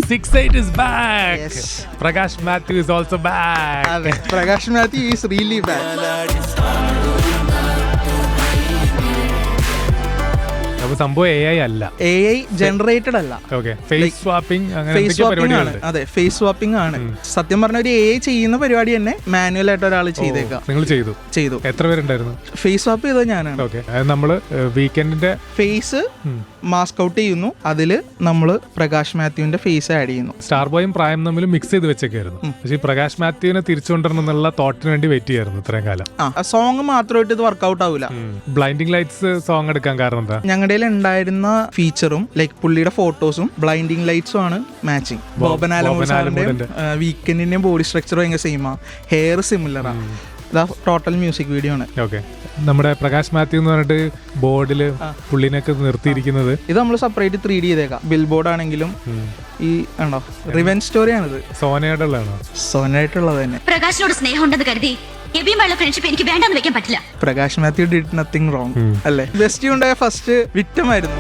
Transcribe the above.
68 is back. Yes. Prakash Mathew is also back. Prakash Mathew is really back. അപ്പൊ സംഭവം AI അല്ല, AI generated അല്ല. Okay. Face swapping face swapping ആണ്. അതെ, face swapping ആണ്. സത്യം പറഞ്ഞ ഒരു AI ചെയ്യുന്ന പരിപാടി തന്നെ മാനുവൽ ആയിട്ട് ഒരാൾ ചെയ്തേക്കാം. നിങ്ങൾ ചെയ്തു? എത്ര പേരുണ്ടായിരുന്നു? ഫേസ് സ്വാപ്പ് ചെയ്തത് ഞാനാണ്. ഓക്കെ. നമ്മള് വീക്കെൻഡിന്റെ ഫേസ് മാസ്ക് ഔട്ട് ചെയ്യുന്നു, അതില് നമ്മള് പ്രകാശ് മാത്യുവിന്റെ ഫേസ് ആഡ് ചെയ്യുന്നു. സ്റ്റാർ ബോയും പ്രായം തമ്മിൽ മിക്സ് ചെയ്ത് വെച്ചേക്കായിരുന്നു. പക്ഷേ ഈ പ്രകാശ് മാത്യുവിനെ തിരിച്ചുകൊണ്ടിരണം എന്നുള്ള തോട്ടിന് വേണ്ടി വെയിറ്റ് ചെയ്യായിരുന്നു ഇത്രയും കാലം. സോങ് മാത്രമായിട്ട് ഇത് വർക്ക്ഔട്ട് ആവില്ല. ബ്ലൈൻഡിങ് ലൈറ്റ്സ് സോങ് എടുക്കാൻ കാരണം എന്താ? ഞങ്ങളുടെ ഉണ്ടായിരുന്ന ഫീച്ചറും ലൈക് പുള്ളിയുടെ ഫോട്ടോസും ബ്ലൈൻഡിങ് ലൈറ്റ്സും ആണ് മാച്ചിങ്. ബോബൻ ആലമുറിന്റെ വീക്കെൻഡിന്റെയും ബോഡി സ്ട്രക്ചർ ഭയങ്കര സെയിമാ, ഹെയർ സിമിലറാ. ടോട്ടൽ മ്യൂസിക് വീഡിയോ ആണ്. ഓക്കെ. നമ്മുടെ പ്രകാശ് മാത്യു എന്ന് പറഞ്ഞിട്ട് ബോർഡില് പുള്ളിനൊക്കെ നിർത്തിയിരിക്കുന്നത് ഇത് നമ്മൾ സെപ്പറേറ്റ് 3D ചെയ്തേക്കാം. ബിൽ ബോർഡ് ആണെങ്കിലും ഈ ആണോ റിവെഞ്ച് സ്റ്റോറിയാണിത്. സോനയുടെ ഉള്ളതാണോ? സോനയായിട്ടുള്ളത് തന്നെ. പ്രകാശിനോട് സ്നേഹം ഉണ്ടെന്ന് കരുതി ഫ്രണ്ട്ഷിപ്പ് എനിക്ക് വേണ്ടെന്ന് വെക്കാൻ പറ്റില്ല. Prakash Mathew did nothing wrong അല്ലേ? ബെസ്റ്റ് ഉണ്ടായ ഫസ്റ്റ് വിക്ടം ആയിരുന്നു.